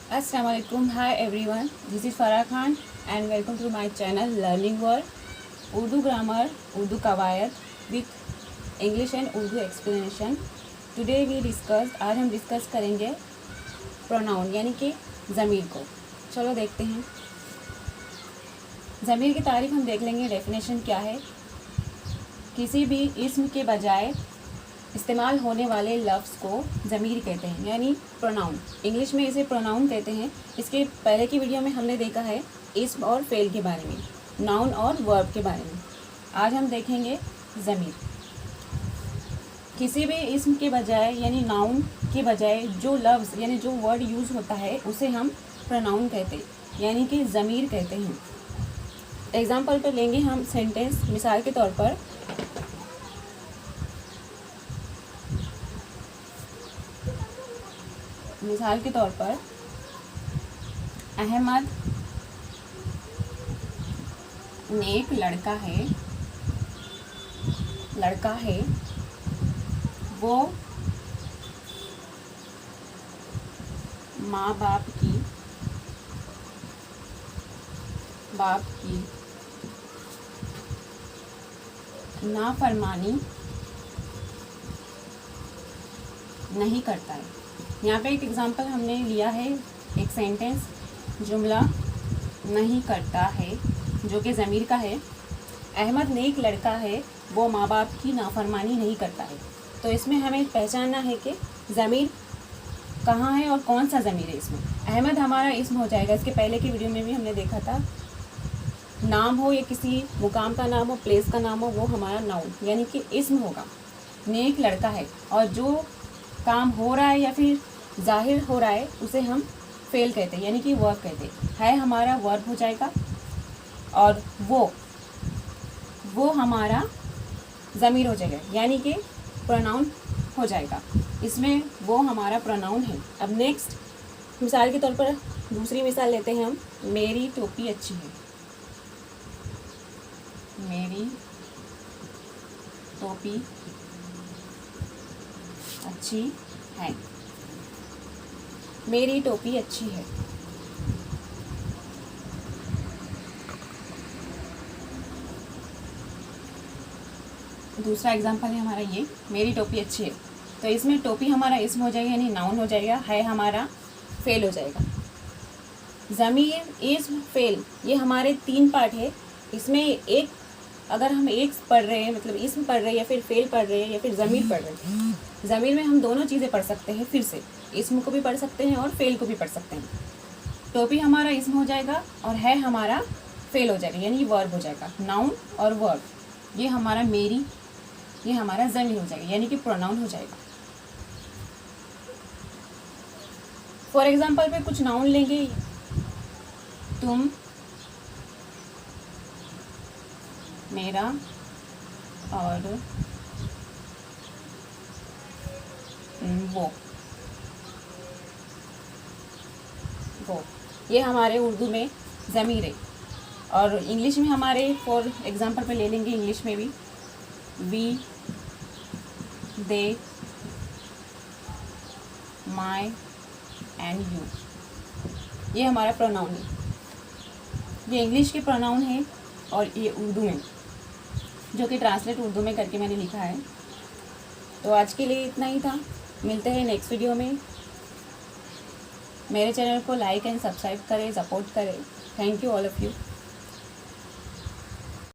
अस्सलाम वालेकुम, hi everyone, this is Farah Khan and welcome to my channel learning world Urdu grammar, Urdu कवायद with English and Urdu explanation. Today we discuss, आज हम discuss करेंगे pronoun यानी कि ज़मीर को। चलो देखते हैं। ज़मीर की तारीफ हम देख लेंगे, डेफिनेशन क्या है। किसी भी इस्म के बजाय इस्तेमाल होने वाले लफ्ज़ को ज़मीर कहते हैं, यानी प्रोनाउन। इंग्लिश में इसे प्रोनाउन कहते हैं। इसके पहले की वीडियो में हमने देखा है इस्म और फ़ेल के बारे में, नाउन और वर्ब के बारे में। आज हम देखेंगे ज़मीर। किसी भी इस्म के बजाय यानी नाउन के बजाय जो लफ्ज़ यानी जो वर्ड यूज़ होता है उसे हम प्रोनाउन कहते हैं, यानी कि ज़मीर कहते हैं। एग्जाम्पल पर लेंगे हम सेंटेंस। मिसाल के तौर पर अहमद नेक लड़का है, वो माँ बाप की नाफरमानी नहीं करता है। यहाँ पे एक एग्जांपल हमने लिया है, एक सेंटेंस, जुमला नहीं करता है जो कि ज़मीर का है। अहमद नेक लड़का है, वो माँ बाप की नाफरमानी नहीं करता है। तो इसमें हमें पहचानना है कि ज़मीर कहाँ है और कौन सा ज़मीर है इसमें। अहमद हमारा इस्म हो जाएगा। इसके पहले की वीडियो में भी हमने देखा था, नाम हो या किसी मुकाम का नाम हो, प्लेस का नाम हो, वो हमारा नाउन यानी कि इस्म होगा। नेक लड़का है और जो काम हो रहा है या फिर जाहिर हो रहा है उसे हम फेल कहते हैं, यानी कि वर्ब कहते हैं। है हमारा वर्ब हो जाएगा और वो हमारा ज़मीर हो जाएगा, यानी कि प्रोनाउन हो जाएगा। इसमें वो हमारा प्रोनाउन है। अब नेक्स्ट मिसाल के तौर पर दूसरी मिसाल लेते हैं हम। मेरी टोपी अच्छी है। मेरी टोपी अच्छी है। मेरी टोपी अच्छी है। दूसरा एग्जांपल है हमारा ये, मेरी टोपी अच्छी है। तो इसमें टोपी हमारा इस्म हो जाएगा यानी नाउन हो जाएगा, है हमारा फेल हो जाएगा। ज़मीर, इस्म, फेल, ये हमारे तीन पार्ट है। इसमें एक अगर हम एक पढ़ रहे हैं, मतलब इस्म पढ़ रहे हैं या फिर फेल पढ़ रहे हैं या फिर ज़मीर पढ़ रहे हैं, ज़मीर में हम दोनों चीज़ें पढ़ सकते हैं। फिर से इस्म को भी पढ़ सकते हैं और फेल को भी पढ़ सकते हैं। टोपी हमारा इस्म हो जाएगा और है हमारा फेल हो जाएगा, यानी वर्ब हो जाएगा। नाउन और वर्ब, ये हमारा मेरी, ये हमारा ज़मीर हो जाएगा, यानी कि प्रोनाउन हो जाएगा। फॉर एग्जाम्पल पे कुछ नाउन लेंगे। तुम, मेरा और वो, ये हमारे उर्दू में ज़मीर है। और इंग्लिश में हमारे फॉर एग्जांपल पे ले लेंगे, इंग्लिश में भी we, they, my and you, ये हमारा प्रोनाउन है। ये इंग्लिश के प्रोनाउन है और ये उर्दू में, जो कि ट्रांसलेट उर्दू में करके मैंने लिखा है। तो आज के लिए इतना ही था। मिलते हैं नेक्स्ट वीडियो में। मेरे चैनल को लाइक एंड सब्सक्राइब करें, सपोर्ट करें। Thank you all of you.